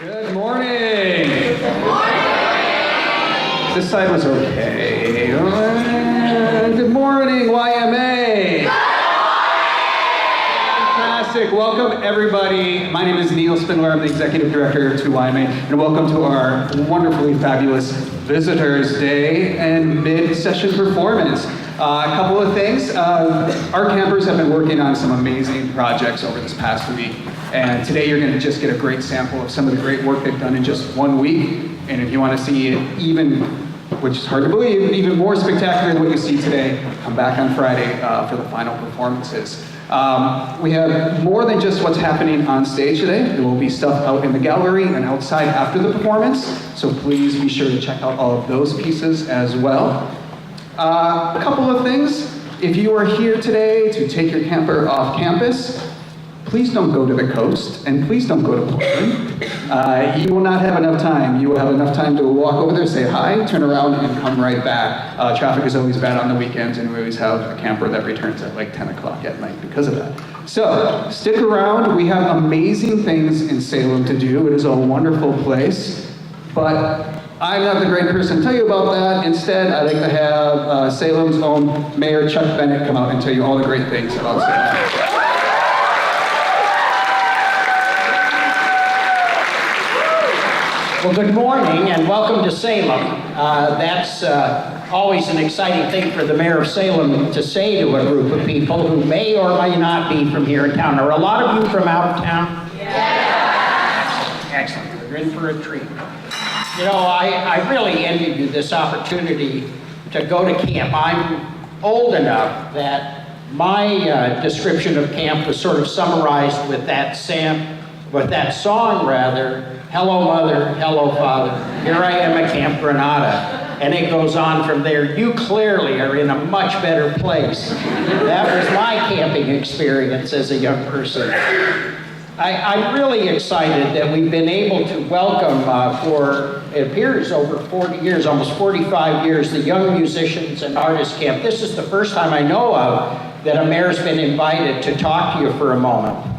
Good morning. Good morning. This side was okay. Good morning, YMA. Fantastic. Welcome, everybody. My name is Neil Spindler. I'm the Executive Director to YMA, and welcome to our wonderfully fabulous Visitors Day and mid-session performance. A couple of things. Our campers have been working on some amazing projects over this past week, and today you're going to just get a great sample of some of the great work they've done in just 1 week. And if you want to see it even, which is hard to believe, even more spectacular than what you see today, come back on Friday for the final performances. We have more than just what's happening on stage today. There will be stuff out in the gallery and outside after the performance, so please be sure to check out all of those pieces as well. A couple of things. If you are here today to take your camper off campus, please don't go to the coast, and please don't go to Portland. You will not have enough time. You will have enough time to walk over there, say hi, turn around, and come right back. Traffic is always bad on the weekends, and we always have a camper that returns at like 10 o'clock at night because of that. So, stick around. We have amazing things in Salem to do. It is a wonderful place, but I'm not the great person to tell you about that. Instead, I'd like to have Salem's own Mayor Chuck Bennett come out and tell you all the great things about Salem. Well, good morning and welcome to Salem. That's always an exciting thing for the mayor of Salem to say to a group of people who may or may not be from here in town. Are a lot of you from out of town? Yeah. Excellent. We're in for a treat. You know, I really envied you this opportunity to go to camp. I'm old enough that my description of camp was sort of summarized with that song, Hello Mother, Hello Father, here I am at Camp Granada. And it goes on from there. You clearly are in a much better place. That was my camping experience as a young person. I'm really excited that we've been able to welcome for, it appears, over 40 years, almost 45 years, the Young Musicians and Artists Camp. This is the first time I know of that a mayor's been invited to talk to you for a moment.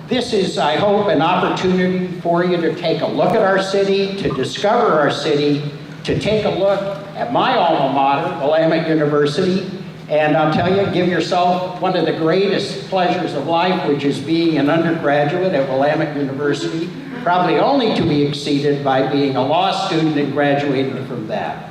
This is, I hope, an opportunity for you to take a look at our city, to discover our city, to take a look at my alma mater, Willamette University, and I'll tell you, give yourself one of the greatest pleasures of life, which is being an undergraduate at Willamette University, probably only to be exceeded by being a law student and graduating from that.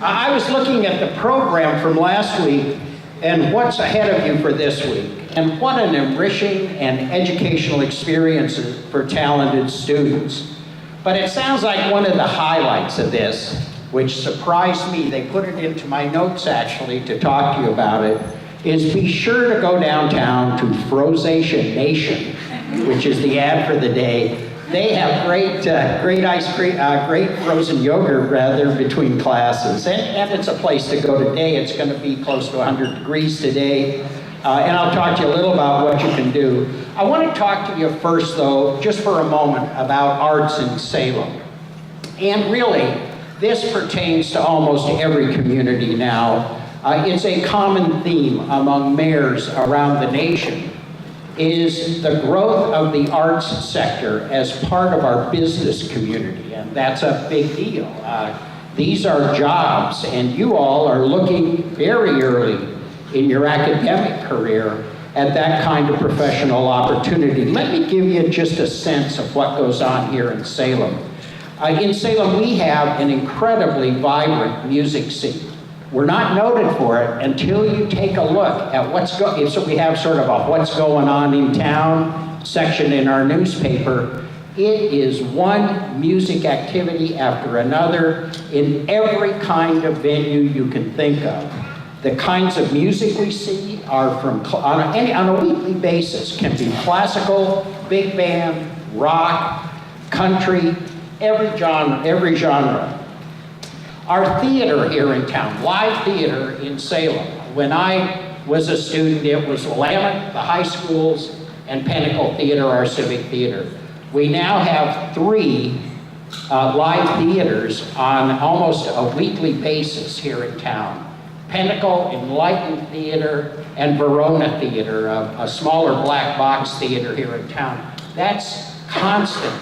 I was looking at the program from last week and what's ahead of you for this week. And what an enriching and educational experience for talented students. But it sounds like one of the highlights of this, which surprised me, they put it into my notes actually to talk to you about it, is be sure to go downtown to Frozation Nation, which is the ad for the day. They have great ice cream, great frozen yogurt rather between classes. And it's a place to go today. It's going to be close to 100 degrees today. And I'll talk to you a little about what you can do. I want to talk to you first, though, just for a moment, about arts in Salem. And really, this pertains to almost every community now. It's a common theme among mayors around the nation, is the growth of the arts sector as part of our business community. And that's a big deal. These are jobs, and you all are looking very early in your academic career at that kind of professional opportunity. Let me give you just a sense of what goes on here in Salem. In Salem, we have an incredibly vibrant music scene. We're not noted for it until you take a look at what's going on. So we have sort of a what's going on in town section in our newspaper. It is one music activity after another in every kind of venue you can think of. The kinds of music we see are from, on a weekly basis, can be classical, big band, rock, country, every genre. Our theater here in town, live theater in Salem, when I was a student, it was Willamette, the high schools, and Pinnacle Theater, our civic theater. We now have 3 live theaters on almost a weekly basis here in town. Pinnacle, Enlightened Theater, and Verona Theater, a smaller black box theater here in town. That's constant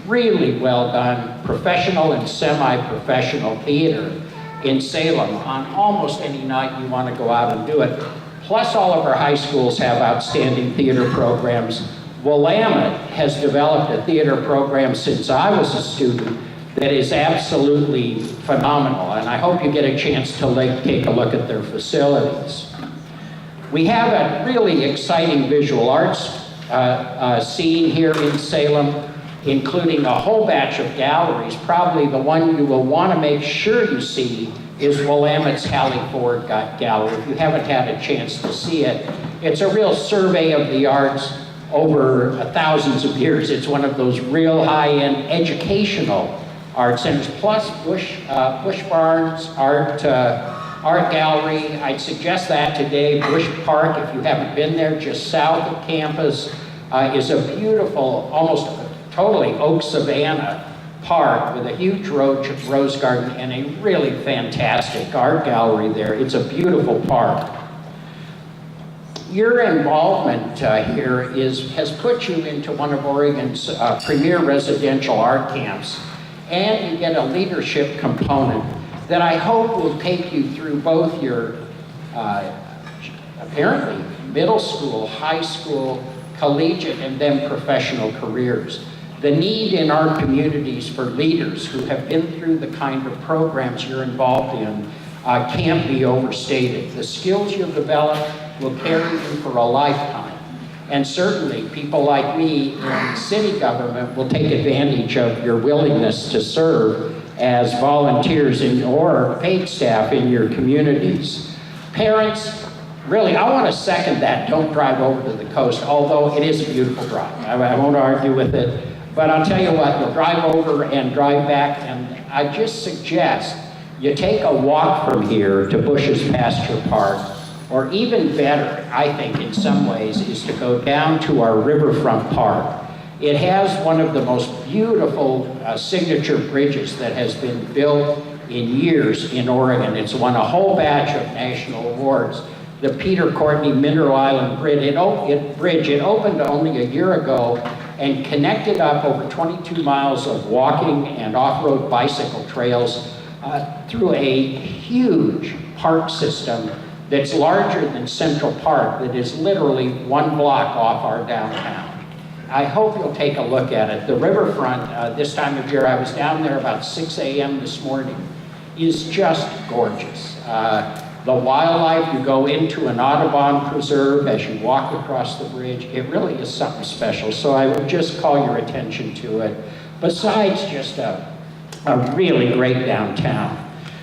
really well done professional and semi-professional theater in Salem on almost any night you want to go out and do it. Plus, all of our high schools have outstanding theater programs. Willamette has developed a theater program since I was a student that is absolutely phenomenal, and I hope you get a chance to take a look at their facilities. We have a really exciting visual arts scene here in Salem, including a whole batch of galleries. Probably the one you will want to make sure you see is Willamette's Hallie Ford Gallery. If you haven't had a chance to see it, it's a real survey of the arts over thousands of years. It's one of those real high-end educational art centers, plus Bush Barnes Art Gallery. I'd suggest that today. Bush Park, if you haven't been there, just south of campus, is a beautiful, almost totally oak savanna park with a huge rose garden and a really fantastic art gallery there. It's a beautiful park. Your involvement here has put you into one of Oregon's premier residential art camps, and you get a leadership component that I hope will take you through both your apparently middle school, high school, collegiate, and then professional careers. The need in our communities for leaders who have been through the kind of programs you're involved in can't be overstated. The skills you've developed will carry you for a lifetime. And certainly people like me in city government will take advantage of your willingness to serve as volunteers or paid staff in your communities. Parents, really, I want to second that. Don't drive over to the coast, although it is a beautiful drive. I won't argue with it. But I'll tell you what, you'll drive over and drive back, and I just suggest you take a walk from here to Bush's Pasture Park, or even better, I think in some ways, is to go down to our riverfront park. It has one of the most beautiful signature bridges that has been built in years in Oregon. It's won a whole batch of national awards. The Peter Courtney Mineral Island Bridge, it opened only a year ago and connected up over 22 miles of walking and off-road bicycle trails through a huge park system that's larger than Central Park, that is literally one block off our downtown. I hope you'll take a look at it. The riverfront, this time of year, I was down there about 6 a.m. this morning, is just gorgeous. The wildlife, you go into an Audubon preserve as you walk across the bridge. It really is something special, so I would just call your attention to it. Besides just a really great downtown.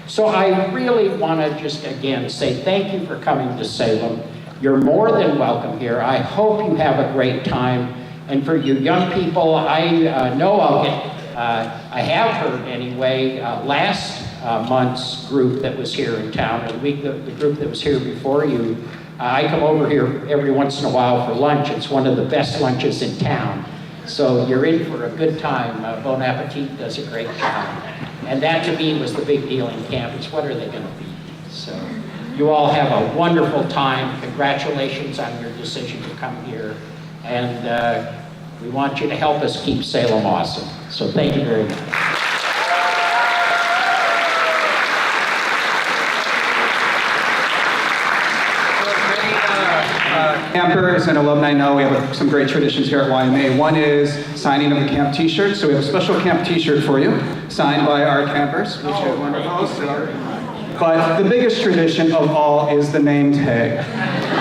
So I really want to just again say thank you for coming to Salem. You're more than welcome here. I hope you have a great time. And for you young people, I know I'll get, I have heard anyway, last month's group that was here in town, or the group that was here before you, I come over here every once in a while for lunch. It's one of the best lunches in town. So you're in for a good time. Bon Appetit does a great job. And that to me was the big deal in camp, is what are they going to be? So you all have a wonderful time. Congratulations on your decision to come here. And we want you to help us keep Salem awesome. So thank you very much. Campers and alumni know we have some great traditions here at YMA. One is signing of the camp t-shirt. So we have a special camp t-shirt for you, signed by our campers, which is wonderful. But the biggest tradition of all is the name tag.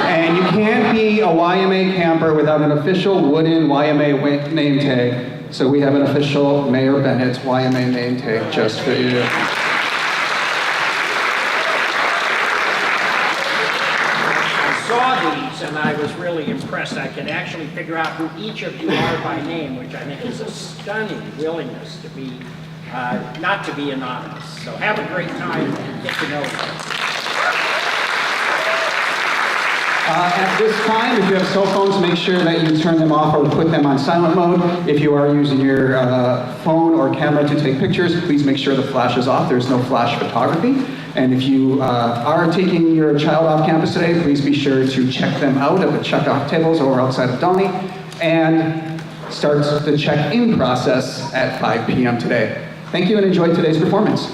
And you can't be a YMA camper without an official wooden YMA name tag. So we have an official Mayor Bennett's YMA name tag just for you. And I was really impressed. I could actually figure out who each of you are by name, which I think is a stunning willingness to be, not to be anonymous. So have a great time and get to know them. At this time, if you have cell phones, make sure that you turn them off or put them on silent mode. If you are using your phone or camera to take pictures, please make sure the flash is off. There's no flash photography. And if you are taking your child off campus today, please be sure to check them out at the checkoff tables or outside of Donnie. And starts the check-in process at 5 p.m. today. Thank you and enjoy today's performance.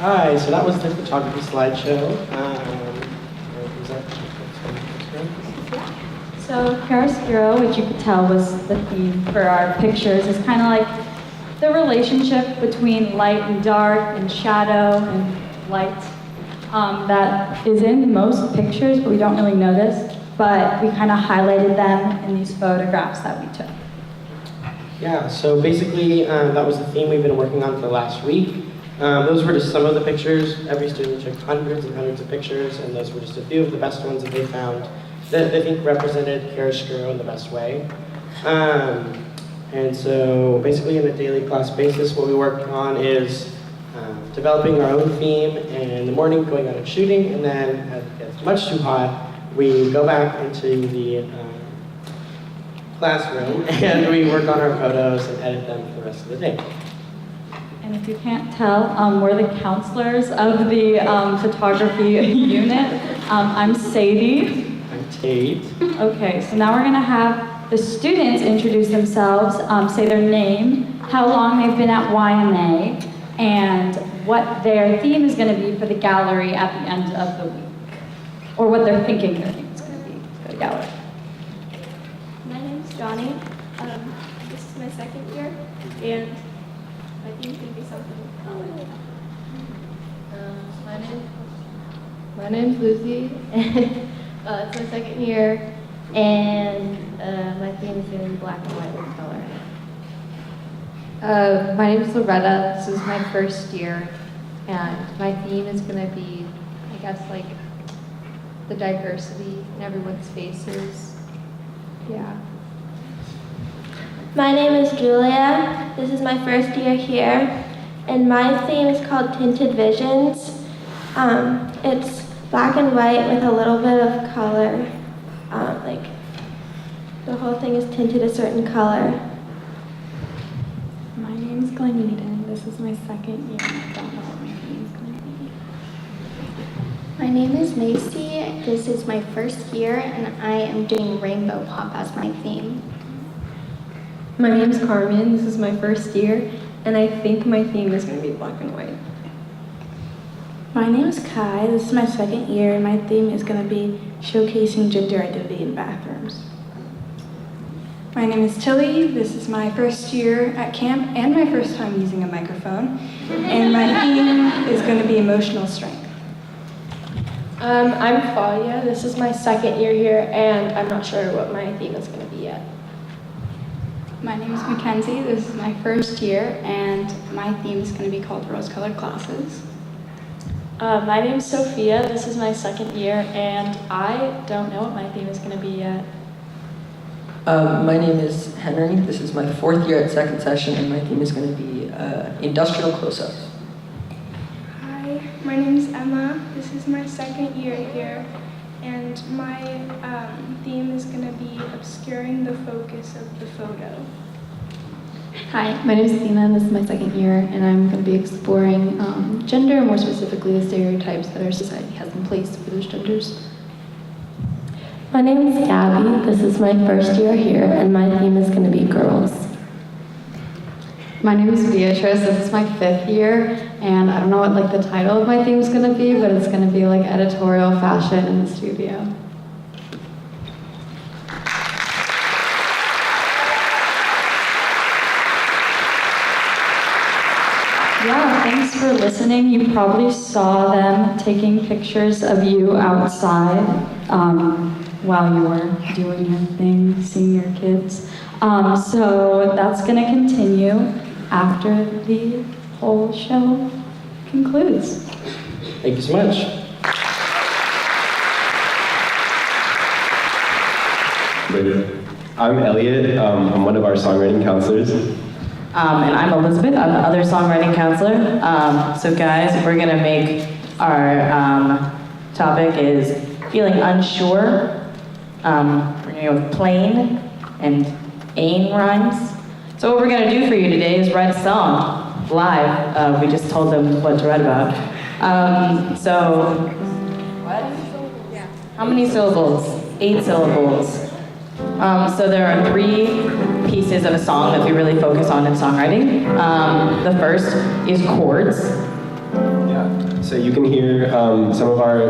Hi, so that was the photography slideshow. So chiaroscuro, which you could tell was the theme for our pictures, is kind of like the relationship between light and dark and shadow and light that is in most pictures, but we don't really notice. But we kind of highlighted them in these photographs that we took. Yeah, so basically that was the theme we've been working on for the last week. Those were just some of the pictures. Every student took hundreds and hundreds of pictures, and those were just a few of the best ones that they found that they think represented chiaroscuro in the best way. And so basically on a daily class basis, what we work on is developing our own theme, and in the morning going out and shooting, and then as it gets much too hot, we go back into the classroom and we work on our photos and edit them for the rest of the day. And if you can't tell, we're the counselors of the photography unit. I'm Sadie. I'm Tate. Okay, so now we're gonna have the students introduce themselves, say their name, how long they've been at YMA, and what their theme is gonna be for the gallery at the end of the week. Or what they're thinking their theme is gonna be for the gallery. My name's Johnny. This is my second year, and I think it can be something. My name's Lucy. It's my second year, and my theme is going to be black and white with color. My name is Loretta. This is my first year, and my theme is going to be, I guess, like the diversity in everyone's faces. Yeah. My name is Julia. This is my first year here, and my theme is called Tinted Visions. It's black and white with a little bit of color. Like the whole thing is tinted a certain color. My name's Glenita, and this is my second year, and I don't know what my theme is going to be. My name is Macy. This is my first year, and I am doing Rainbow Pop as my theme. My name's Carmen. This is my first year, and I think my theme is going to be black and white. My name is Kai. This is my second year, and my theme is going to be showcasing gender identity in bathrooms. My name is Tilly. This is my first year at camp and my first time using a microphone. And my theme is going to be emotional strength. I'm Fadia. This is my second year here, and I'm not sure what my theme is going to be yet. My name is Mackenzie. This is my first year, and my theme is going to be called Rose-Colored Glasses. My name's Sophia. This is my second year, and I don't know what my theme is going to be yet. My name is Henry. This is my fourth year at second session, and my theme is going to be industrial close-ups. Hi, my name is Emma. This is my second year here, and my theme is going to be obscuring the focus of the photo. Hi, my name is Athena. This is my second year, and I'm going to be exploring gender, more specifically the stereotypes that our society has in place for those genders. My name is Gabby. This is my first year here, and my theme is going to be girls. My name is Beatrice. This is my fifth year, and I don't know what like the title of my theme is going to be, but it's going to be like editorial fashion in the studio. Yeah, thanks for listening. You probably saw them taking pictures of you outside while you were doing your thing, seeing your kids. So that's going to continue after the whole show concludes. Thank you so much. I'm Elliot. I'm one of our songwriting counselors. And I'm Elizabeth. I'm the other songwriting counselor. So guys, we're gonna make our topic is feeling unsure. We're gonna go with plain and ain rhymes. So what we're gonna do for you today is write a song live. We just told them what to write about. So, what? How many syllables? 8 syllables. So there are 3 pieces of a song that we really focus on in songwriting. The first is chords. Yeah. So you can hear some of our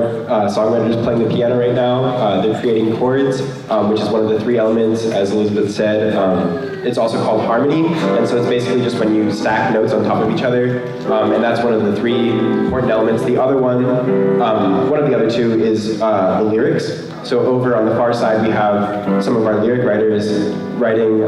songwriters playing the piano right now. They're creating chords, which is one of the 3 elements, as Elizabeth said. It's also called harmony, and so it's basically just when you stack notes on top of each other, and that's one of the 3 important elements. The other one of the other 2 is the lyrics. So over on the far side, we have some of our lyric writers writing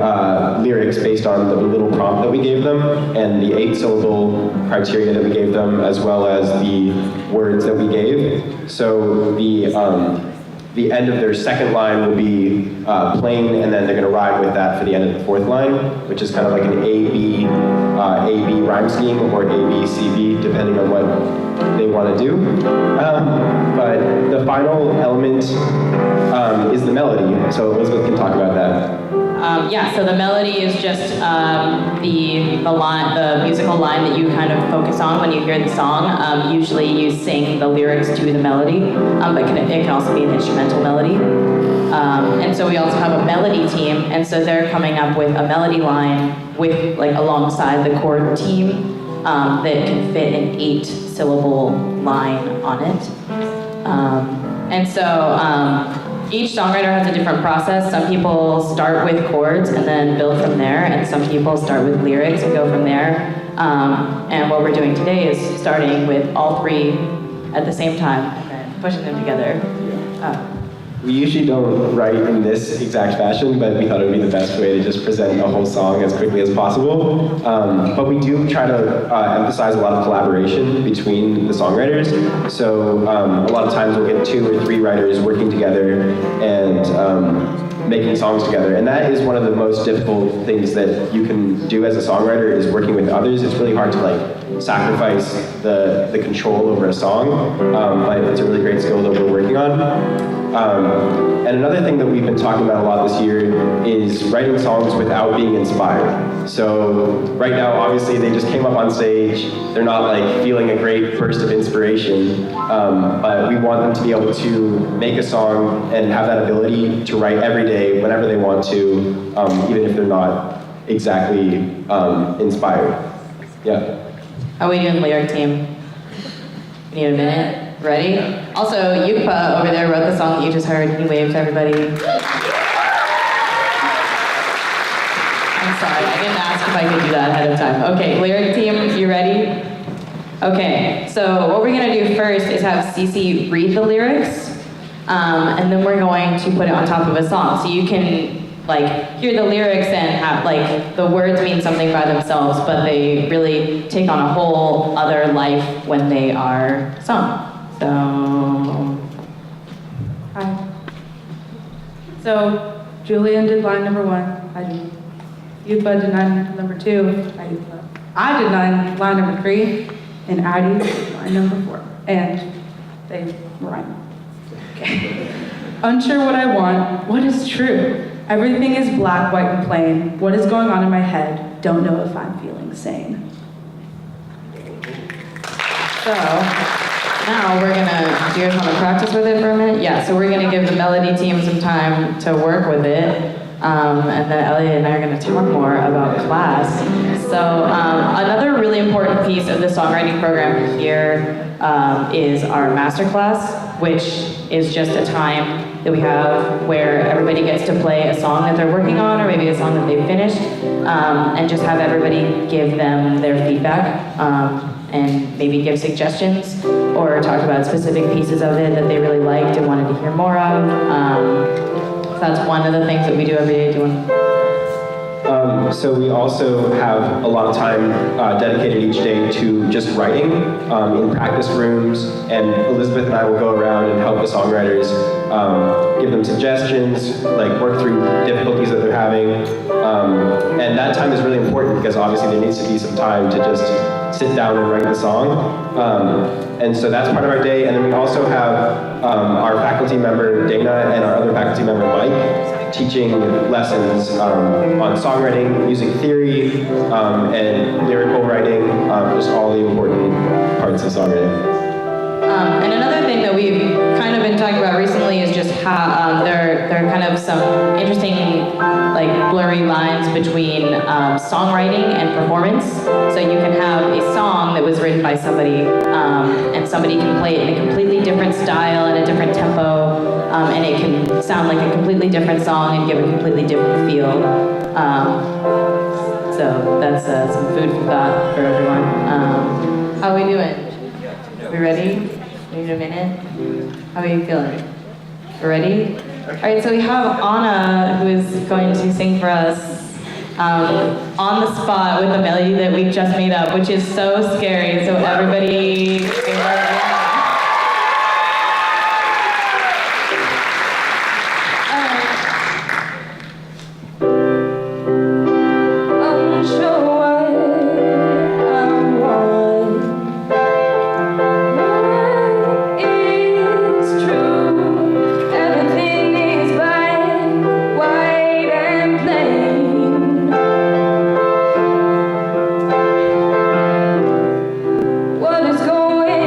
lyrics based on the little prompt that we gave them and the 8-syllable criteria that we gave them, as well as the words that we gave. So the end of their second line will be plain, and then they're going to rhyme with that for the end of the 4th line, which is kind of like an A-B rhyme scheme, or A-B-C-B, depending on what they want to do. But the final element is the melody, so Elizabeth can talk about that. Yeah, so the melody is just the musical line that you kind of focus on when you hear the song. Usually you sing the lyrics to the melody, but it can also be an instrumental melody. And so we also have a melody team, and so they're coming up with a melody line with alongside the chord team that can fit an 8-syllable line on it. And so each songwriter has a different process. Some people start with chords and then build from there, and some people start with lyrics and go from there. And what we're doing today is starting with all three at the same time and then pushing them together. We usually don't write in this exact fashion, but we thought it would be the best way to just present a whole song as quickly as possible. But we do try to emphasize a lot of collaboration between the songwriters. So a lot of times we'll get 2 or 3 writers working together and making songs together. And that is one of the most difficult things that you can do as a songwriter, is working with others. It's really hard to like sacrifice the control over a song, but it's a really great skill that we're working on. And another thing that we've been talking about a lot this year is writing songs without being inspired. So right now, obviously, they just came up on stage. They're not like feeling a great burst of inspiration, but we want them to be able to make a song and have that ability to write every day, whenever they want to, even if they're not exactly inspired. Yeah. How are we doing, lyric team? We need a minute. Ready? Also, Yukpa over there wrote the song that you just heard. He waved to everybody. I'm sorry, I didn't ask if I could do that ahead of time. Okay, lyric team, you ready? Okay, so what we're gonna do first is have Cece read the lyrics, and then we're going to put it on top of a song. So you can like hear the lyrics and have like the words mean something by themselves, but they really take on a whole other life when they are sung. So, Hi. So, Julian did line number 1. I did. Yupa did line number 2. I did line number 3. And Addie did line number 4. And they rhyme. Okay. Unsure what I want. What is true? Everything is black, white, and plain. What is going on in my head? Don't know if I'm feeling sane. so now we're gonna, do you guys wanna practice with it for a minute? Yeah, so we're gonna give the melody team some time to work with it. And then Elliot and I are gonna talk more about class. So another really important piece of the songwriting program here is our master class, which is just a time that we have where everybody gets to play a song that they're working on, or maybe a song that they've finished, and just have everybody give them their feedback, and maybe give suggestions, or talk about specific pieces of it that they really liked and wanted to hear more of. So that's one of the things that we do every day. So we also have a lot of time dedicated each day to just writing in practice rooms, and Elizabeth and I will go around and help the songwriters, give them suggestions, like work through difficulties that they're having. And that time is really important because obviously there needs to be some time to just sit down and write the song. And so that's part of our day. And then we also have our faculty member, Dana, and our other faculty member, Mike, teaching lessons on songwriting, music theory, and lyrical writing, just all the important parts of songwriting. And another thing that we've kind of been talking about recently is just how there are kind of some interesting, like, blurry lines between songwriting and performance. So you can have a song that was written by somebody, and somebody can play it in a completely different style and a different tempo, and it can sound like a completely different song and give a completely different feel. So that's some food for thought for everyone. How are we doing? We ready? We need a minute? How are you feeling? We ready? All right, so we have Anna, who is going to sing for us on the spot with a melody that we just made up, which is so scary. So everybody... What is going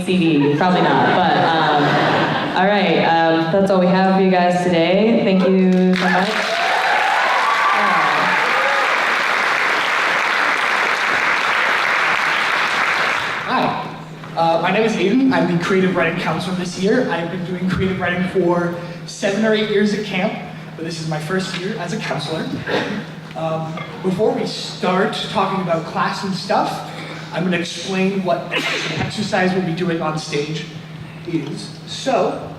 CD. Probably not, but all right. That's all we have for you guys today. Thank you so much. Hi, my name is Aiden. I'm the creative writing counselor this year. I've been doing creative writing for 7 or 8 years at camp, but this is my first year as a counselor. Before we start talking about class and stuff, I'm going to explain what the exercise we'll be doing on stage is. So,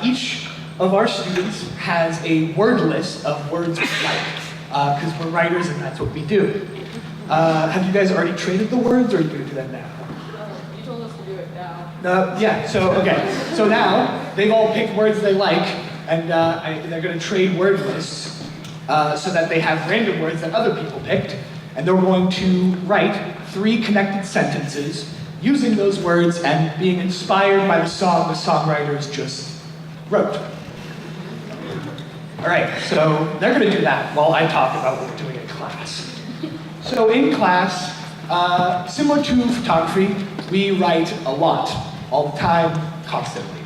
each of our students has a word list of words we like, because we're writers and that's what we do. Have you guys already traded the words, or are you going to do that now? You told us to do it now. Okay. So now, they've all picked words they like, and they're going to trade word lists so that they have random words that other people picked, and they're going to write 3 connected sentences using those words and being inspired by the song the songwriters just wrote. All right, so they're going to do that while I talk about what we're doing in class. So in class, similar to photography, we write a lot, all the time, constantly.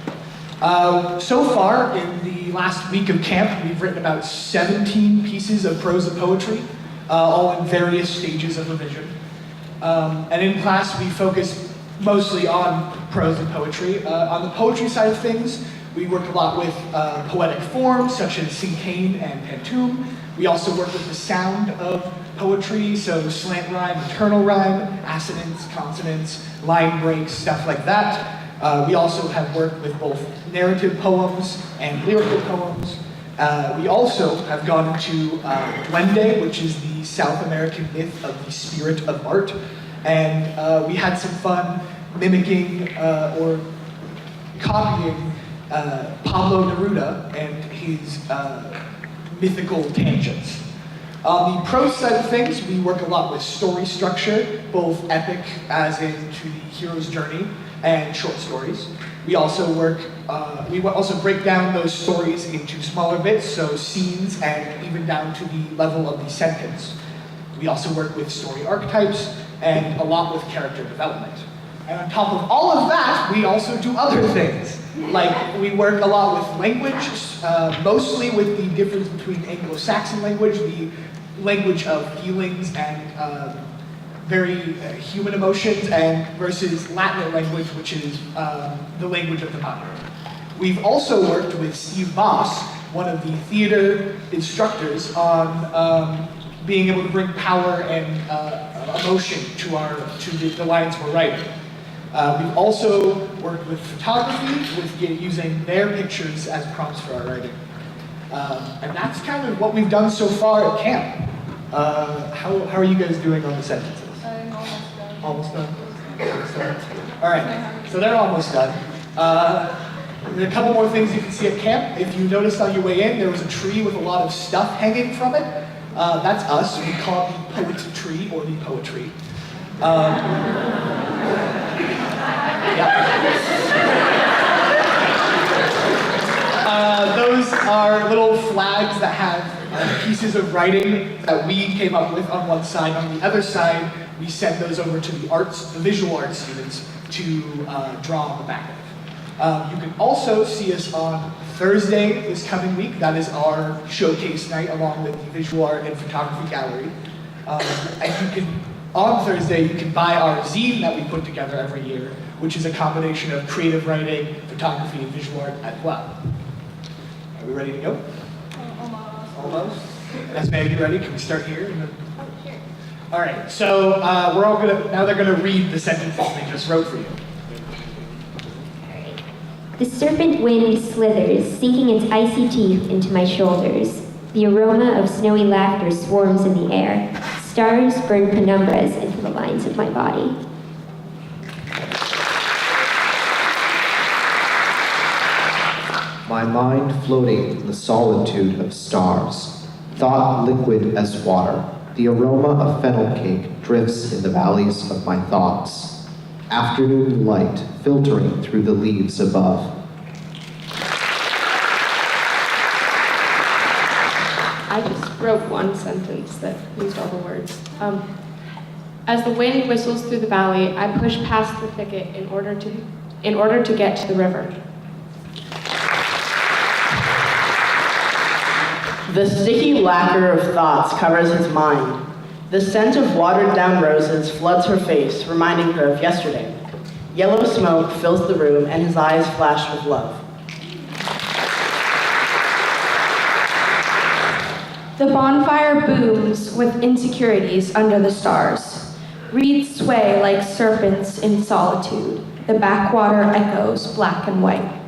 So far, in the last week of camp, we've written about 17 pieces of prose and poetry, all in various stages of revision. And in class, we focus mostly on prose and poetry. On the poetry side of things, we work a lot with poetic forms, such as cinquain and pantoum. We also work with the sound of poetry, so slant rhyme, internal rhyme, assonance, consonants, line breaks, stuff like that. We also have worked with both narrative poems and lyrical poems. We also have gone into duende, which is the South American myth of the spirit of art. And we had some fun mimicking or copying Pablo Neruda and his mythical tangents. On the prose side of things, we work a lot with story structure, both epic, as in to the hero's journey, and short stories. We also break down those stories into smaller bits, so scenes, and even down to the level of the sentence. We also work with story archetypes, and a lot with character development. And on top of all of that, we also do other things. Like, we work a lot with language, mostly with the difference between Anglo-Saxon language, the language of feelings and very human emotions, and versus Latin language, which is the language of the mind. We've also worked with Steve Boss, one of the theater instructors, on being able to bring power and emotion to the lines we're writing. We've also worked with photography, with using their pictures as prompts for our writing. And that's kind of what we've done so far at camp. How are you guys doing on the sentences? I'm almost done. Almost done? Almost done. All right, so they're almost done. There are a couple more things you can see at camp. If you noticed on your way in, there was a tree with a lot of stuff hanging from it. That's us. We call it the poet tree, or the poetry. Those are little flags that have pieces of writing that we came up with on one side. On the other side, we send those over to the visual arts students to draw on the back of it. You can also see us on Thursday this coming week. That is our showcase night, along with the visual art and photography gallery. On Thursday, you can buy our zine that we put together every year, which is a combination of creative writing, photography, and visual art as well. Are we ready to go? Almost. Almost? Esme, are you ready? Can we start here? Sure. All right, so now they're gonna read the sentences they just wrote for you. The serpent wind slithers, sinking its icy teeth into my shoulders. The aroma of snowy laughter swarms in the air. Stars burn penumbras into the lines of my body. My mind floating in the solitude of stars. Thought liquid as water. The aroma of fennel cake drifts in the valleys of my thoughts. Afternoon light filtering through the leaves above. I just wrote one sentence that used all the words. As the wind whistles through the valley, I push past the thicket in order to in order to get to the river. The sticky lacquer of thoughts covers his mind. The scent of watered-down roses floods her face, reminding her of yesterday. Yellow smoke fills the room, and his eyes flash with love. The bonfire booms with insecurities under the stars. Reeds sway like serpents in solitude. The backwater echoes black and white.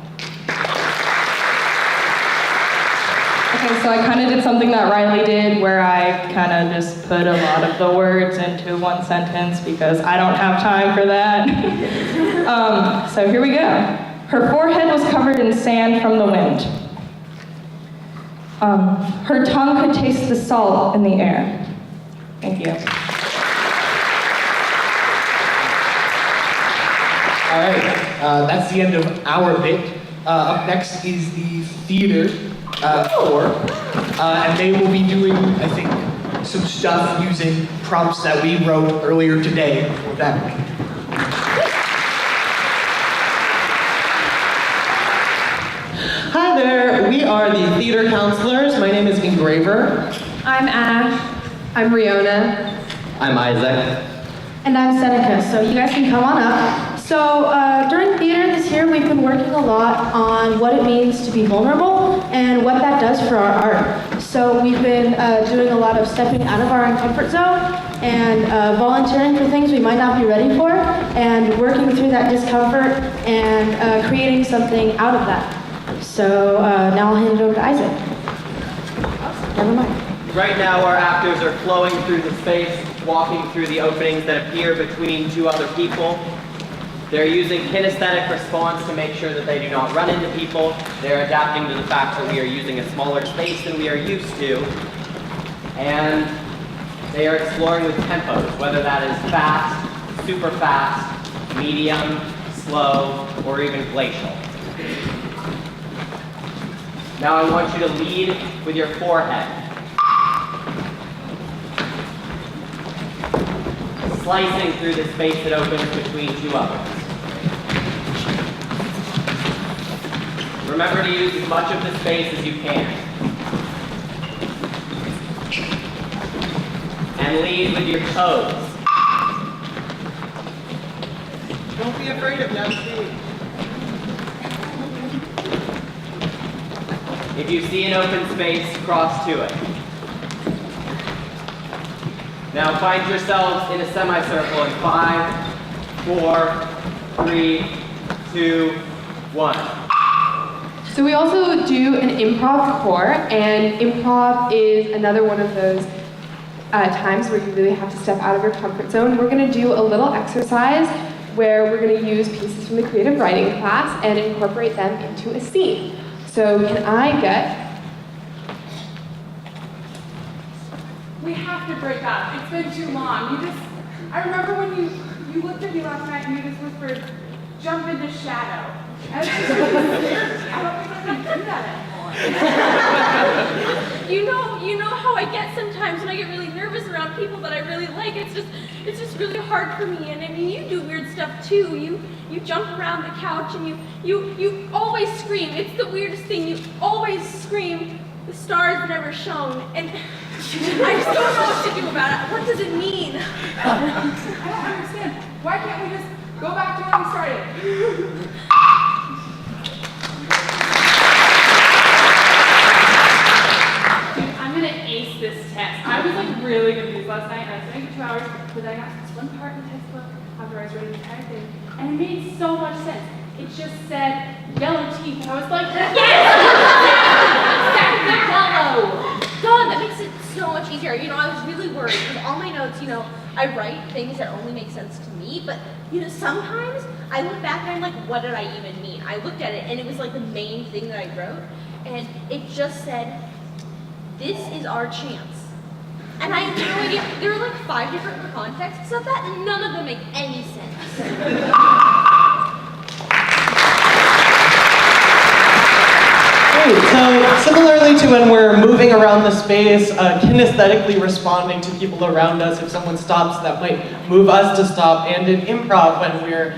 Okay, so I kind of did something that Riley did where I kind of just put a lot of the words into one sentence because I don't have time for that. So here we go. Her forehead was covered in sand from the wind. Her tongue could taste the salt in the air. Thank you. All right, that's the end of our bit. Up next is the theater corps, and they will be doing, I think, some stuff using prompts that we wrote earlier today for them. Hi there, we are the theater counselors. My name is Engraver. I'm Ash. I'm Riona. I'm Isaac. And I'm Seneca, so you guys can come on up. So during theater this year, we've been working a lot on what it means to be vulnerable and what that does for our art. So we've been doing a lot of stepping out of our comfort zone and volunteering for things we might not be ready for and working through that discomfort and creating something out of that. So now I'll hand it over to Isaac. Never mind. Right now our actors are flowing through the space, walking through the openings that appear between two other people. They're using kinesthetic response to make sure that they do not run into people. They're adapting to the fact that we are using a smaller space than we are used to. And they are exploring with tempos, whether that is fast, super fast, medium, slow, or even glacial. Now I want you to lead with your forehead. Slicing through the space that opens between two others. Remember to use as much of the space as you can. And lead with your toes. Don't be afraid of now seeing. If you see an open space, cross to it. Now find yourselves in a semicircle in 5, 4, 3, 2, 1. So we also do an improv corps, and improv is another one of those times where you really have to step out of your comfort zone. We're going to do a little exercise where we're going to use pieces from the creative writing class and incorporate them into a scene. So can I get... We have to break up. It's been too long. I remember when you looked at me last night and you just whispered, jump into shadow. And it just really scared me. I don't think I can do that anymore. You know how I get sometimes when I get really nervous around people that I really like. It's just really hard for me. And I mean, you do weird stuff too. You jump around the couch and you always scream. It's the weirdest thing. You always scream, the stars never shone. And I just don't know what to do about it. What does it mean? I don't understand. Why can't we just go back to when we started? Dude, I'm gonna ace this test. I was like really confused last night. I was studying for 2 hours, but then I got this one part in the textbook after I was writing the entire thing, and it made so much sense. It just said yellow teeth, and I was like, yes! Exactly, yellow! God, that makes it so much easier. You know, I was really worried because all my notes, I write things that only make sense to me, but, sometimes I look back and I'm like, what did I even mean? I looked at it and it was like the main thing that I wrote, and it just said, this is our chance. And I had no idea, there were like 5 different contexts of that, and none of them make any sense. Great. So similarly to when we're moving around the space, kinesthetically responding to people around us, if someone stops, that might move us to stop. And in improv, when we're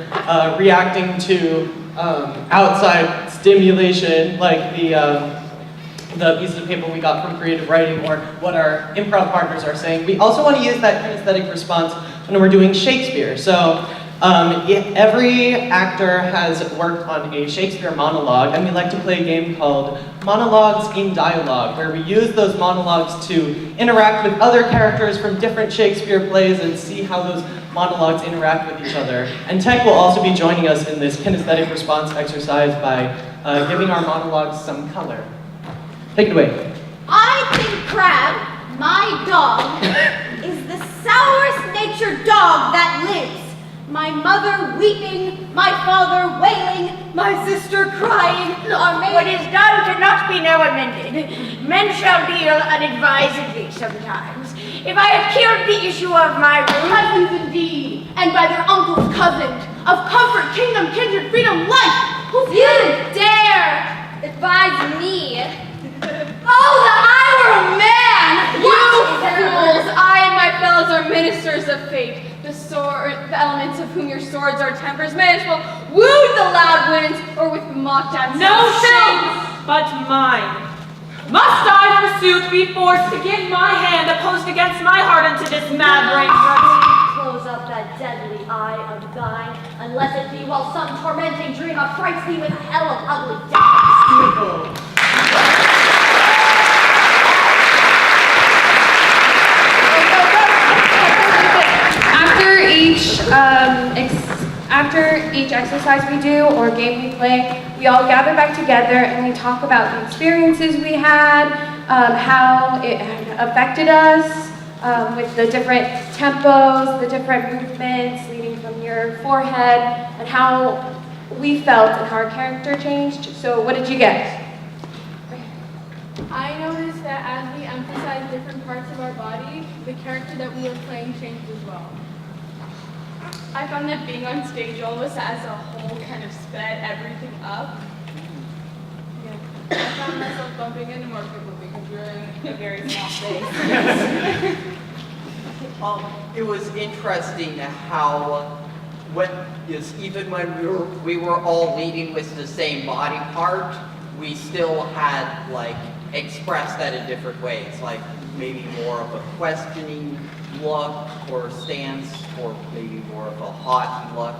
reacting to outside stimulation, like the pieces of paper we got from creative writing or what our improv partners are saying, we also want to use that kinesthetic response when we're doing Shakespeare. So every actor has worked on a Shakespeare monologue, and we like to play a game called Monologues in Dialogue, where we use those monologues to interact with other characters from different Shakespeare plays and see how those monologues interact with each other. And Tech will also be joining us in this kinesthetic response exercise by giving our monologues some color. Take it away. I think Crab, my dog, is the sourest-natured dog that lives. My mother weeping, my father wailing, my sister crying. What is done cannot be now amended. Men shall deal unadvisedly sometimes. If I have killed the issue of my room... Cousins indeed, and by their uncle's cousins, of comfort, kingdom, kindred, freedom, life. Who's You dare advise me? Oh, that I were a man! You fools! I and my fellows are ministers of fate. The elements of whom your swords are tempers may as well wound the loud winds, or with mocked absence. No shame but mine. Must I, forsooth, be forced to give my hand opposed against my heart into this mad brain? Close up that deadly eye of thine, unless it be while some tormenting dream affrights thee with a hell of ugly death. After each exercise we do or game we play, we all gather back together and we talk about the experiences we had, how it affected us, with the different tempos, the different movements leading from your forehead, and how we felt and how our character changed. So what did you get? I noticed that as we emphasized different parts of our body, the character that we were playing changed as well. I found that being on stage almost as a whole kind of sped everything up. I found myself bumping into more people because we were in a very small space. It was interesting how, even when we were all leading with the same body part, we still had expressed that in different ways, like maybe more of a questioning look or stance, or maybe more of a haughty look.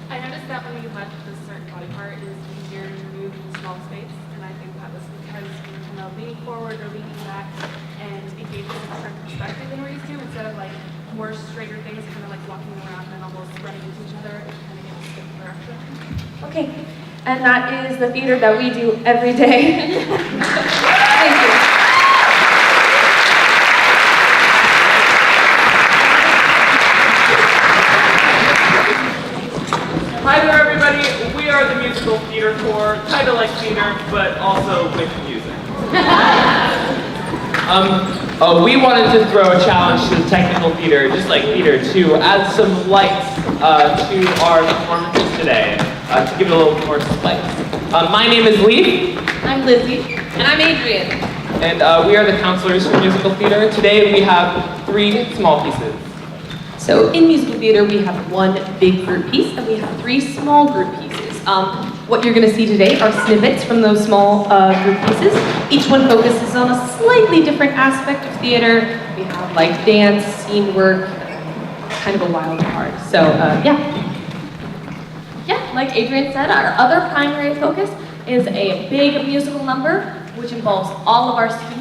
I noticed that when you had this certain body part, it was easier to move in small space, and I think that was because you were kind of leaning forward or leaning back, and it gave us a different perspective than we're used to, instead of more straighter things, kind of walking around and almost running into each other, it kind of gave us a different direction. Okay, and that is the theater that we do every day. Thank you. Hi there, everybody. We are the musical theater corps, kind of like theater, but also with music. We wanted to throw a challenge to the technical theater, just like theater, to add some lights to our performances today, to give it a little more spice. My name is Lee. I'm Lizzie. And I'm Adrian. And we are the counselors for musical theater. Today we have 3 small pieces. So in musical theater, we have one big group piece and we have 3 small group pieces. What you're gonna see today are snippets from those small group pieces. Each one focuses on a slightly different aspect of theater. We have dance, scene work, kind of a wild card. So yeah, like Adrian said, our other primary focus is a big musical number, which involves all of our students.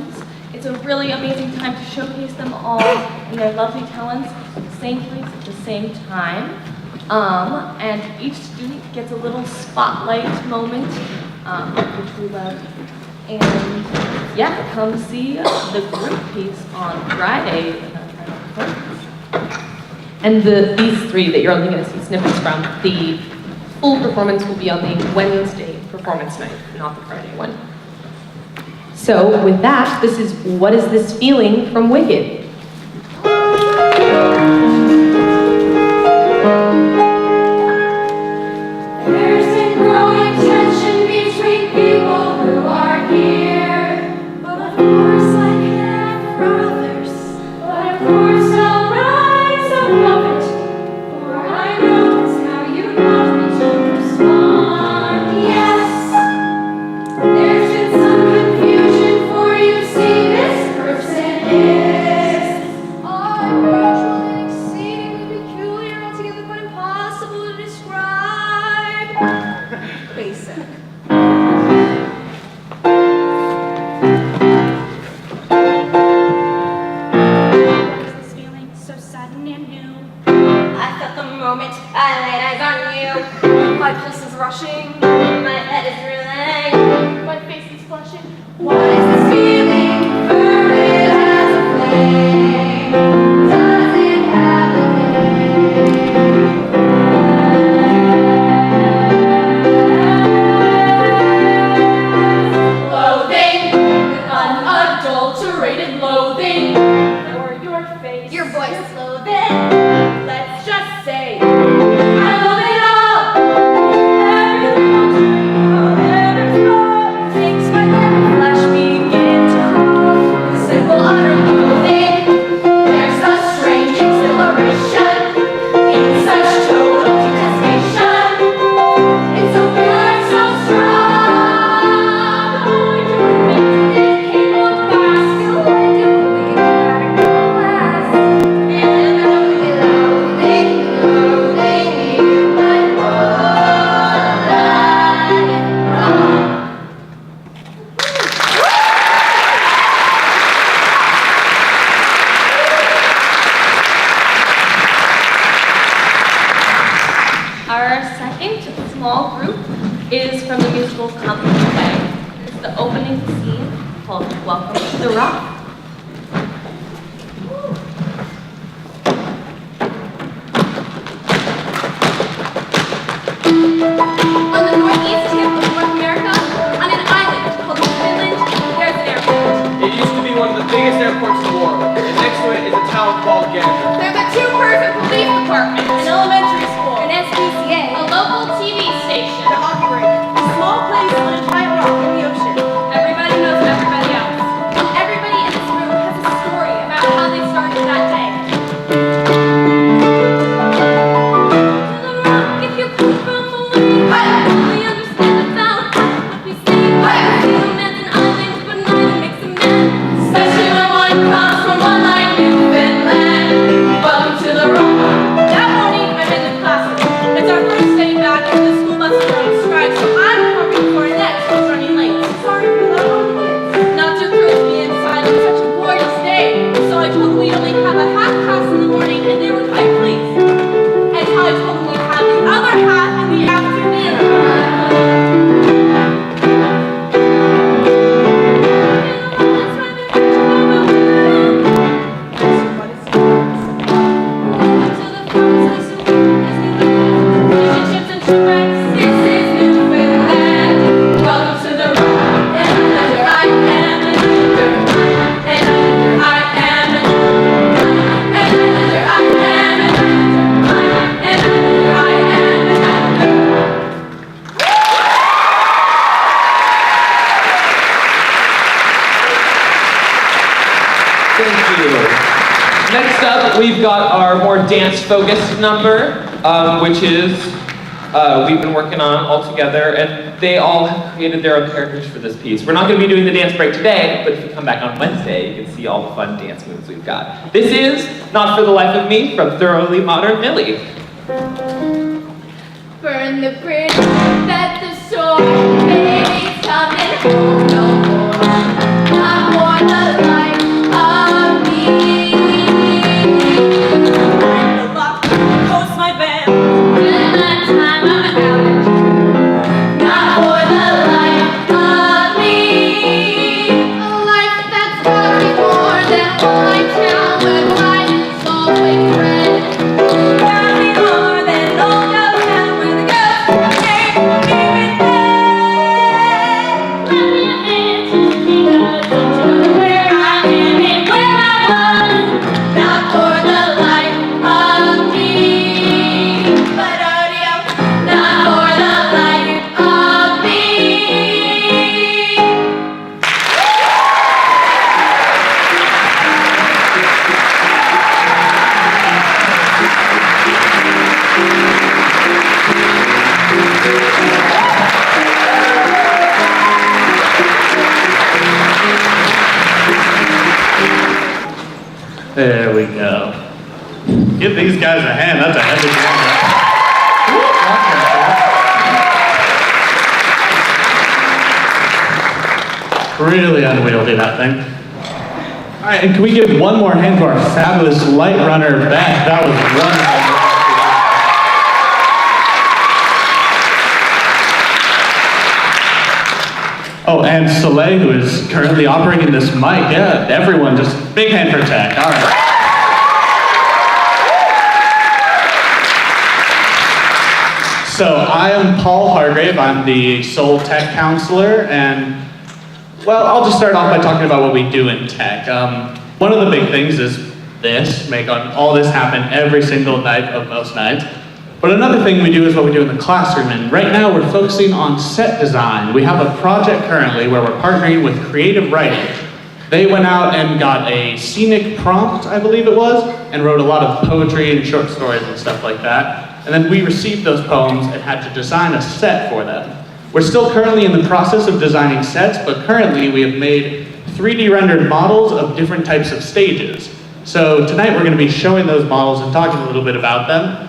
It's a really amazing time to showcase them all and their lovely talents at the same place at the same time. And each student gets a little spotlight moment, which we love. And yeah, come see the group piece on Friday. And these 3 that you're only going to see snippets from, the full performance will be on the Wednesday performance night, not the Friday one. So with that, this is What Is This Feeling from Wicked. There's been growing tension. opening scene called Welcome to the Rock. On the northeast tip of North America, on an island called Finland, there's an airport. It used to be one of the biggest airports in the world, and next to it is a town called Gander. There's a two-person police department, an elementary school, an SPCA, a local TV station, a hockey rink, a small place on a giant rock in the ocean. Everybody knows everybody else. And everybody in this room has a story about how they started that day. If you come from away, I only understand the sound what we say. I feel a man's an island, but neither makes a man. Especially when one comes from one like Newfoundland. Welcome to the rock. That morning, I'm in the classroom. It's our first day back, and the school bus is running strike, so I'm covering for Annette, who's running late. Sorry for that on kids. Not too thrilled to be inside on such a gorgeous day, so I told them we'd only have a half class in the morning, and they were quite pleased. And so I told them we'd have the other half in the afternoon. Next up, we've got our more dance-focused number, which is we've been working on all together, and they all have created their own characters for this piece. We're not going to be doing the dance break today, but if you come back on Wednesday, you can see all the fun dance moves we've got. This is Not for the Life of Me from Thoroughly Modern Millie. Burn the bridge that the storm baby's coming home no more. Not for the life of me. Break the lock, post my band. When that time I'm out. Not for the life of me. A life that's got me more than my town where life is always red. Got me more than old town where the girls take me with them. Clap your hands and sing attention to where I am and where I was. Not for the life of me, but not for the life of me. There we go. Give these guys a hand, that's a heavy camera. Really unwieldy, that thing. All right, and can we give one more hand to our fabulous light runner, Beth? That was wonderful. Oh, and Soleil, who is currently operating this mic. Yeah, everyone, just big hand for tech. All right. So I am Paul Hargrave. I'm the sole tech counselor, and well, I'll just start off by talking about what we do in tech. One of the big things is this, make all this happen every single night of most nights. But another thing we do is what we do in the classroom, and right now we're focusing on set design. We have a project currently where we're partnering with creative writing. They went out and got a scenic prompt, I believe it was, and wrote a lot of poetry and short stories and stuff like that. And then we received those poems and had to design a set for them. We're still currently in the process of designing sets, but currently we have made 3D rendered models of different types of stages. So tonight we're going to be showing those models and talking a little bit about them.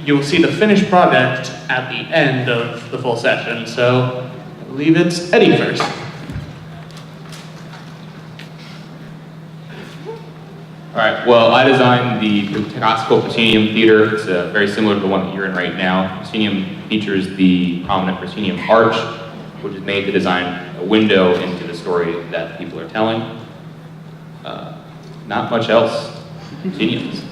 You will see the finished product at the end of the full session. So I believe it's Eddie first. All right, well, I designed the classical proscenium theater. It's very similar to the one that you're in right now. Proscenium features the prominent proscenium arch, which is made to design a window into this story that people are telling. Not much else continues.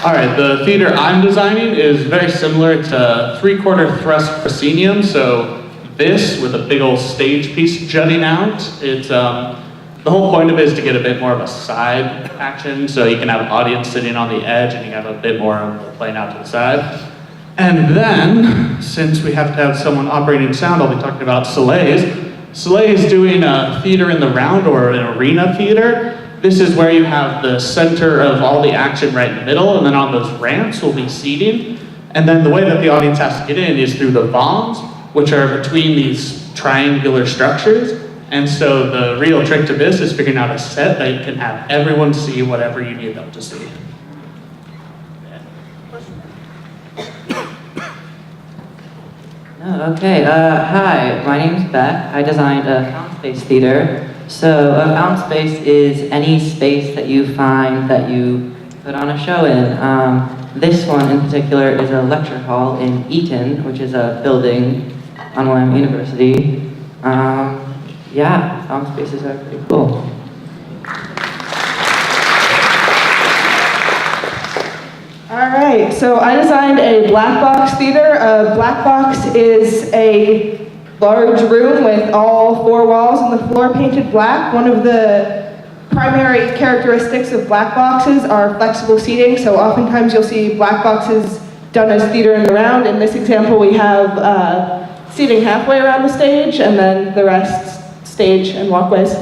All right, the theater I'm designing is very similar to three-quarter thrust proscenium. So this with a big old stage piece jutting out. It's the whole point of it is to get a bit more of a side action, so you can have an audience sitting on the edge and you have a bit more of the playing out to the side. And then, since we have to have someone operating sound, I'll be talking about Soleil's. Soleil is doing a theater in the round, or an arena theater. This is where you have the center of all the action right in the middle, and then on those ramps will be seating. And then the way that the audience has to get in is through the vons, which are between these triangular structures. And so the real trick to this is figuring out a set that can have everyone see whatever you need them to see. Oh, okay, hi, my name's Beck. I designed a found space theater. So a found space is any space that you find that you put on a show in. This one in particular is a lecture hall in Eaton, which is a building on YMA University. Yeah, found spaces are pretty cool. All right, so I designed a black box theater. A black box is a large room with all four walls and the floor painted black. One of the primary characteristics of black boxes are flexible seating, so oftentimes you'll see black boxes done as theater in the round. In this example, we have seating halfway around the stage, and then the rest stage and walkways.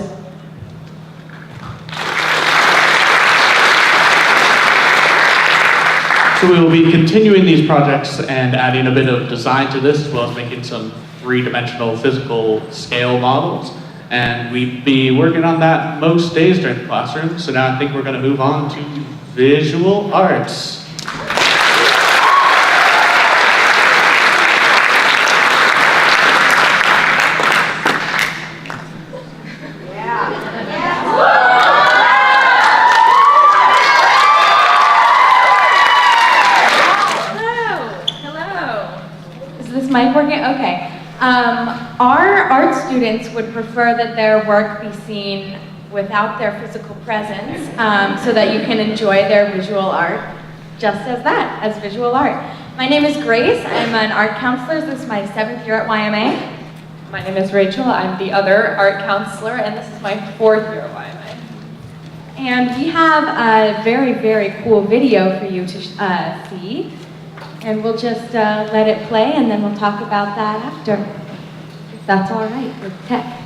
So we will be continuing these projects and adding a bit of design to this, as well as making some three-dimensional physical scale models. And we'd be working on that most days during the classroom. So now I think we're going to move on to visual arts. Mic working? Okay. Our art students would prefer that their work be seen without their physical presence, so that you can enjoy their visual art just as that, as visual art. My name is Grace. I'm an art counselor. This is my 7th year at YMA. My name is Rachel. I'm the other art counselor, and this is my 4th year at YMA. And we have a very, very cool video for you to see. And we'll just let it play, and then we'll talk about that after, if that's all right with tech.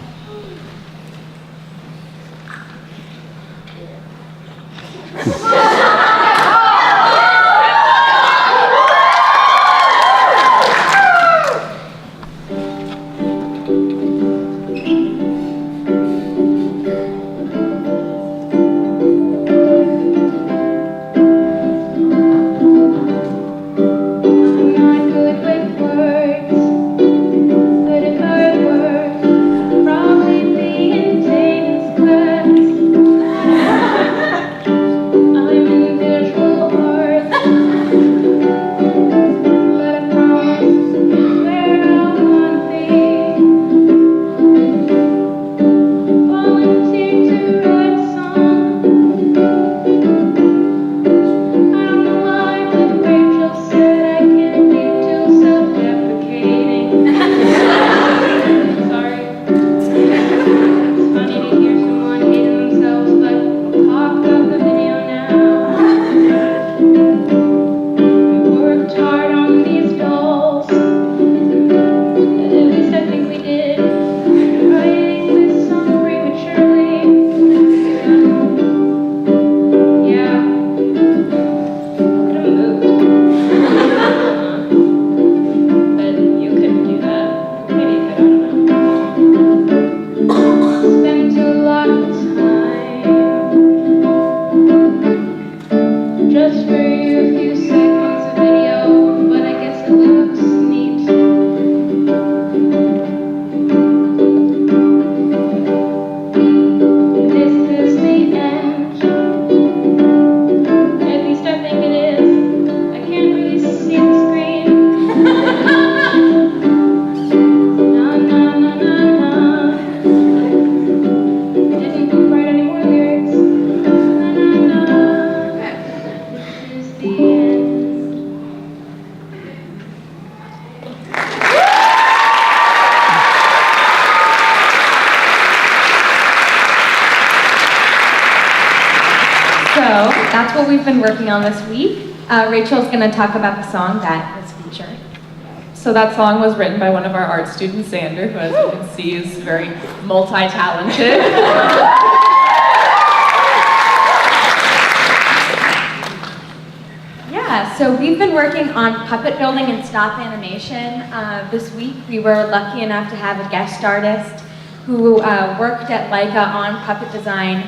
I'm So that's what we've been working on this week. Rachel's going to talk about the song that was featured. So that song was written by one of our art students, Xander, who as you can see is very multi-talented. Yeah, so we've been working on puppet building and stop animation. This week we were lucky enough to have a guest artist who worked at Leica on puppet design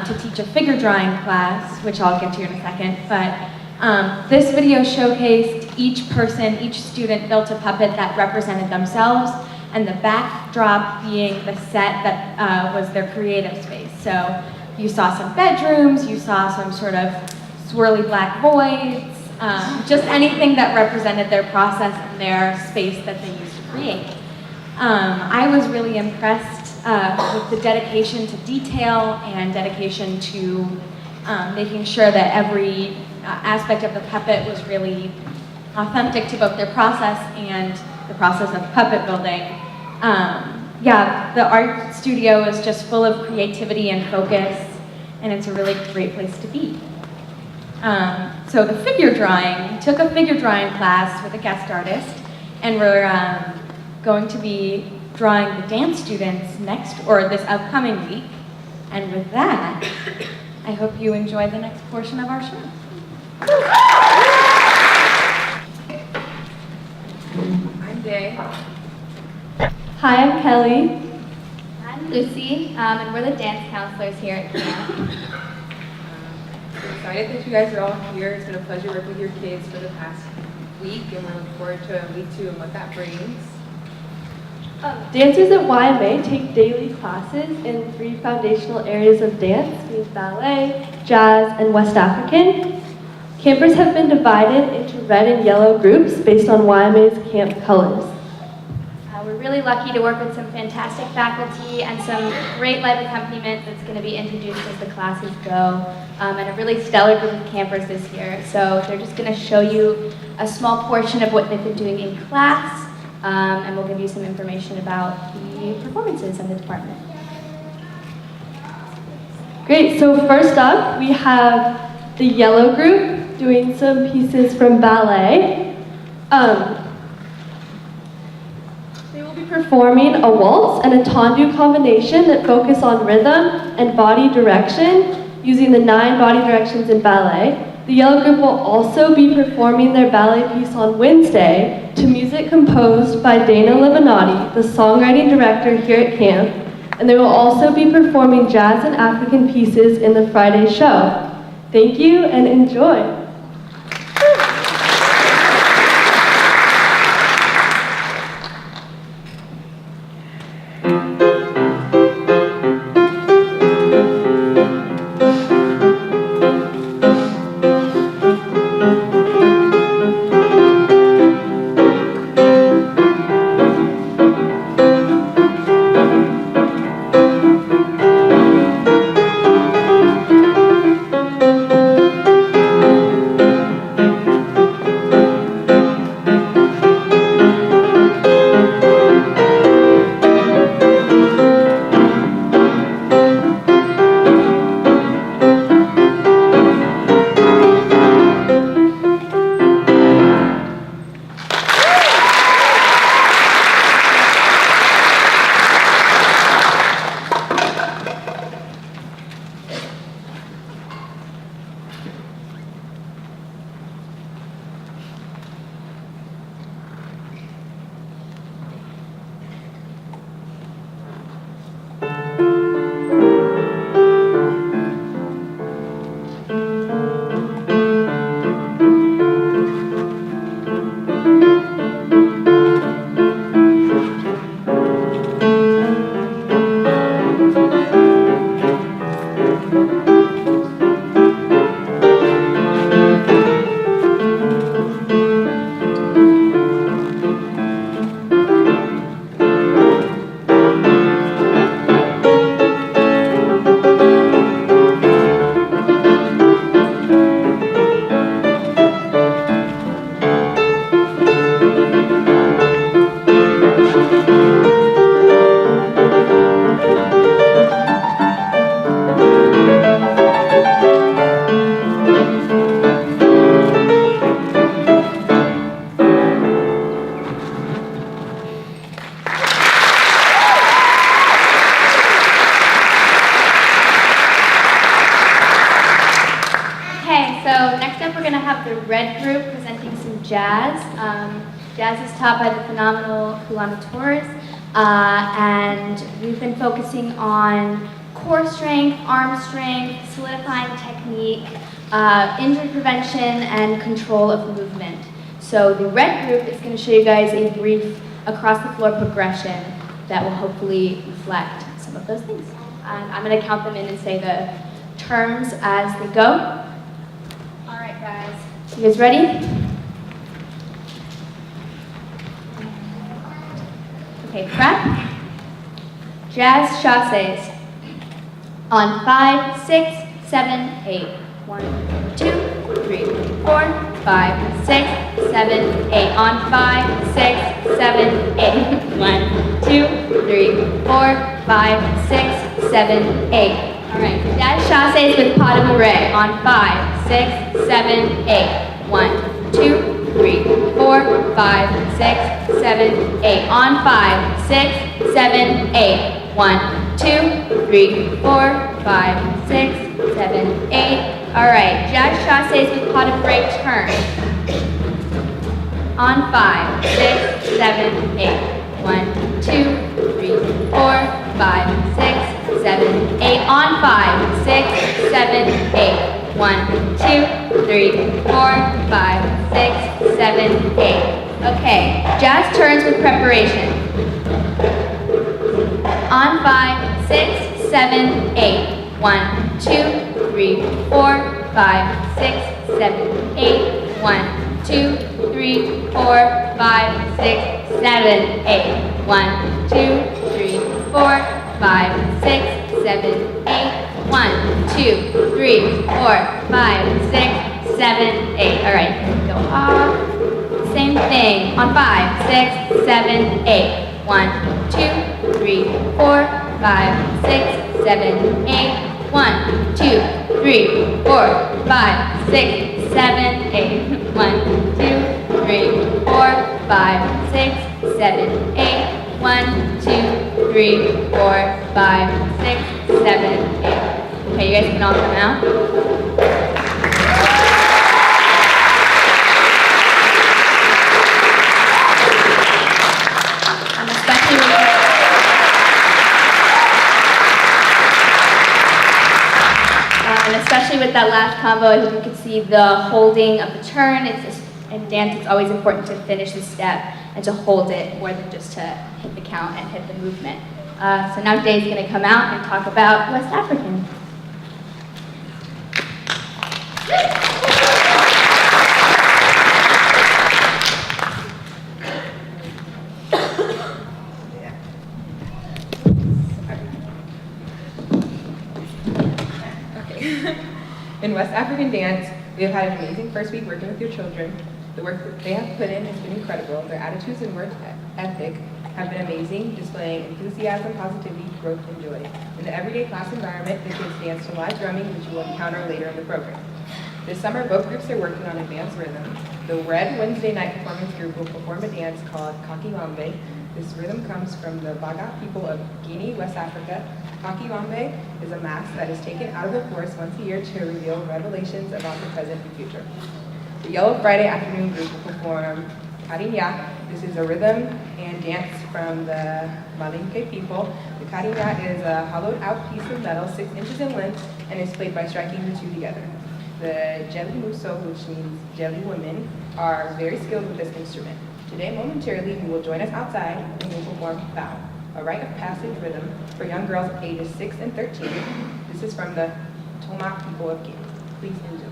to teach a figure drawing class, which I'll get to in a second. But this video showcased each person, each student built a puppet that represented themselves, and the backdrop being the set that was their creative space. So you saw some bedrooms, you saw some sort of swirly black voids, just anything that represented their process and their space that they used to create. I was really impressed with the dedication to detail and dedication to making sure that every aspect of the puppet was really authentic to both their process and the process of puppet building. Yeah, the art studio is just full of creativity and focus, and it's a really great place to be. So the figure drawing, we took a figure drawing class with a guest artist, and we're going to be drawing the dance students this upcoming week. And with that, I hope you enjoy the next portion of our show. I'm Day. Hi, I'm Kelly. I'm Lucy, and we're the dance counselors here at camp. We're excited that you guys are all here. It's been a pleasure working with your kids for the past week, and we're looking forward to week 2 and what that brings. Dancers at YMA take daily classes in 3 foundational areas of dance, means ballet, jazz, and West African. Campers have been divided into red and yellow groups based on YMA's camp colors. We're really lucky to work with some fantastic faculty and some great live accompaniment that's going to be introduced as the classes go, and a really stellar group of campers this year. So they're just going to show you a small portion of what they've been doing in class, and we'll give you some information about the performances in the department. Great, so first up we have the yellow group doing some pieces from ballet. They will be performing a waltz and a tendu combination that focus on rhythm and body direction using the 9 body directions in ballet. The yellow group will also be performing their ballet piece on Wednesday to music composed by Dana Libanati, the songwriting director here at camp, and they will also be performing jazz and African pieces in the Friday show. Thank you and enjoy. have the red group presenting some jazz. Jazz is taught by the phenomenal Kulana Torres, and we've been focusing on core strength, arm strength, solidifying technique, injury prevention, and control of movement. So the red group is going to show you guys a brief across the floor progression that will hopefully reflect some of those things. And I'm going to count them in and say the terms as they go. All right, guys. You guys ready? Okay, prep. Jazz chasses. On 5, 6, 7, 8. 1, 2, 3, 4, 5, 6, 7, 8. On 5, 6, 7, 8. 1, 2, 3, 4, 5, 6, 7, 8. All right, jazz chasses with pas de bourrée. On 5, 6, 7, 8. 1, 2, 3, 4, 5, 6, 7, 8. On 5, 6, 7, 8. 1, 2, 3, 4, 5, 6, 7, 8. All right, jazz chasses with pas de bourrée turn. On 5, 6, 7, 8. 1, 2, 3, 4, 5, 6, 7, 8. On 5, 6, 7, 8. 1, 2, 3, 4, 5, 6, 7, 8. Okay, jazz turns with preparation. On 5, 6, 7, 8. 1, 2, 3, 4, 5, 6, 7, 8. 1, 2, 3, 4, 5, 6, 7, 8. 1, 2, 3, 4, 5, 6, 7, 8. 1, 2, 3, 4, 5, 6, 7, 8. All right, go off. Same thing. On 5, 6, 7, 8. 1, 2, 3, 4, 5, 6, 7, 8. 1, 2, 3, 4, 5, 6, 7, 8. 1, 2, 3, 4, 5, 6, 7, 8. 1, 2, 3, 4, 5, 6, 7, 8. Okay, you guys can all come out. And especially with that last combo, I hope you can see the holding of the turn. In dance, it's always important to finish the step and to hold it more than just to hit the count and hit the movement. So now Day's going to come out and talk about West African. In West African dance, we have had an amazing first week working with your children. The work that they have put in has been incredible. Their attitudes and work ethic have been amazing, displaying enthusiasm, positivity, growth, and joy. In the everyday class environment, the kids dance to live drumming, which you will encounter later in the program. This summer, both groups are working on advanced rhythm. The Red Wednesday night performance group will perform a dance called Kakiwambe. This rhythm comes from the Baga people of Guinea, West Africa. Kakiwambe is a mask that is taken out of the forest once a year to reveal revelations about the present and future. The Yellow Friday afternoon group will perform Karinya. This is a rhythm and dance from the Malinke people. The Karinya is a hollowed out piece of metal 6 inches in length and is played by striking the two together. The Jelly Muso, which means jelly women, are very skilled with this instrument. Today, momentarily, you will join us outside and we will perform Bow, a rite of passage rhythm for young girls ages 6 and 13. This is from the Toma people of Guinea. Please enjoy.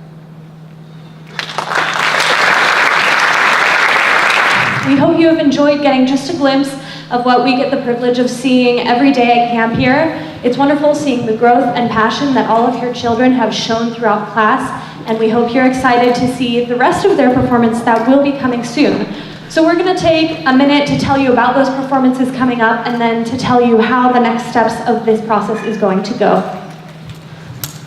We hope you have enjoyed getting just a glimpse of what we get the privilege of seeing every day at camp here. It's wonderful seeing the growth and passion that all of your children have shown throughout class, and we hope you're excited to see the rest of their performance that will be coming soon. So we're going to take a minute to tell you about those performances coming up and then to tell you how the next steps of this process is going to go.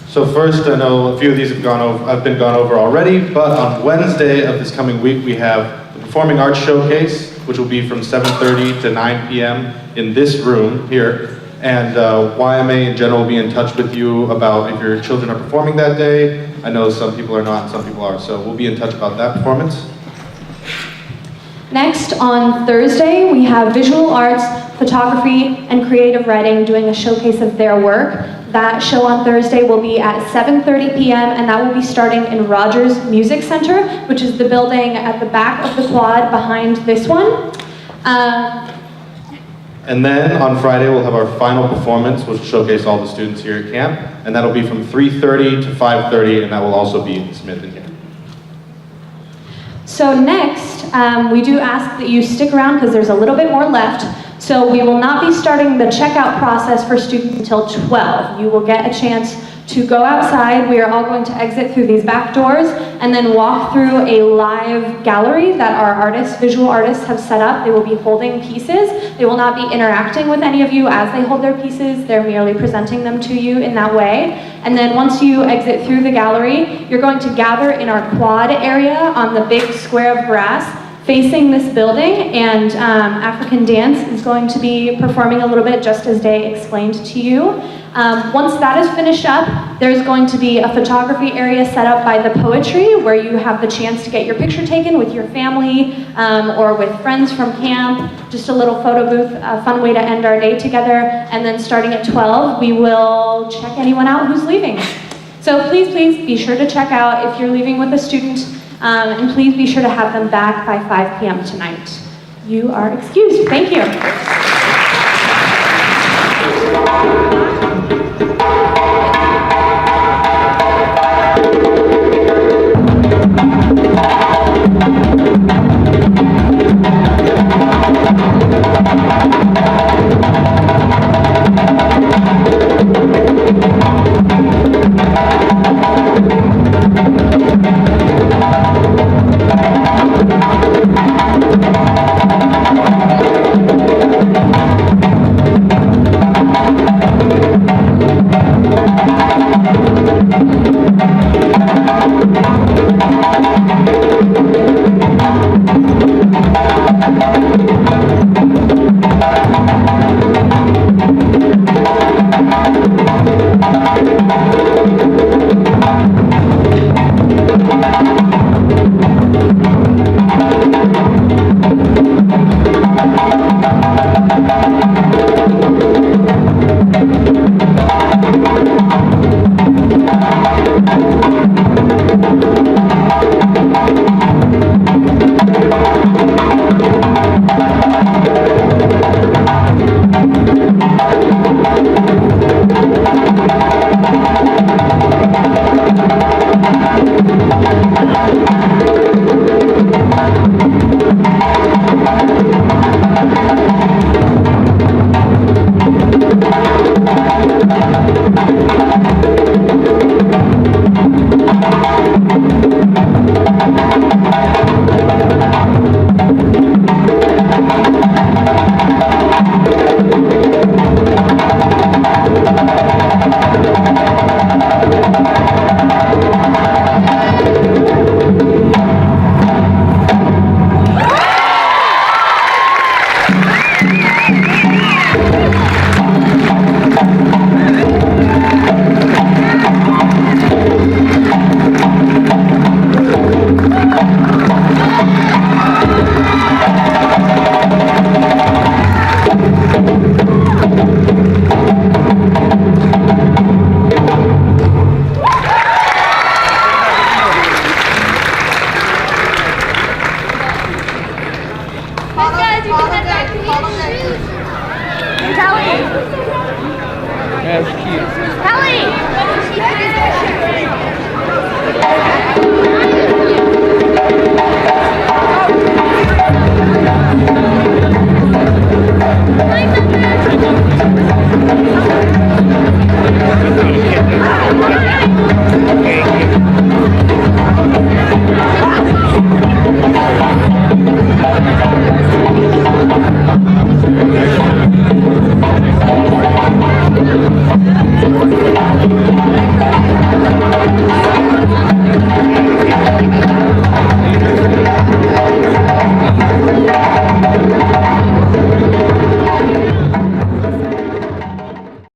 So first, I know a few of these have been gone over already, but on Wednesday of this coming week, we have the Performing Arts Showcase, which will be from 7:30 to 9 p.m. in this room here. And YMA in general will be in touch with you about if your children are performing that day, I know some people are not and some people are, so we'll be in touch about that performance. Next, on Thursday, we have visual arts, photography, and creative writing doing a showcase of their work. That show on Thursday will be at 7:30 p.m. and that will be starting in Rogers Music Center, which is the building at the back of the quad behind this one. And then on Friday, we'll have our final performance, which will showcase all the students here at camp, and that'll be from 3:30 to 5:30, and that will also be in Smith and Camp. So next, we do ask that you stick around because there's a little bit more left. So we will not be starting the checkout process for students until 12. You will get a chance to go outside. We are all going to exit through these back doors and then walk through a live gallery that our artists, visual artists, have set up. They will be holding pieces. They will not be interacting with any of you as they hold their pieces. They're merely presenting them to you in that way. And then once you exit through the gallery, you're going to gather in our quad area on the big square of grass facing this building, and African Dance is going to be performing a little bit just as Day explained to you. Once that is finished up, there's going to be a photography area set up by the poetry where you have the chance to get your picture taken with your family or with friends from camp, just a little photo booth, a fun way to end our day together. And then starting at 12, we will check anyone out who's leaving. So please be sure to check out if you're leaving with a student, and please be sure to have them back by 5 p.m. tonight. You are excused. Thank you.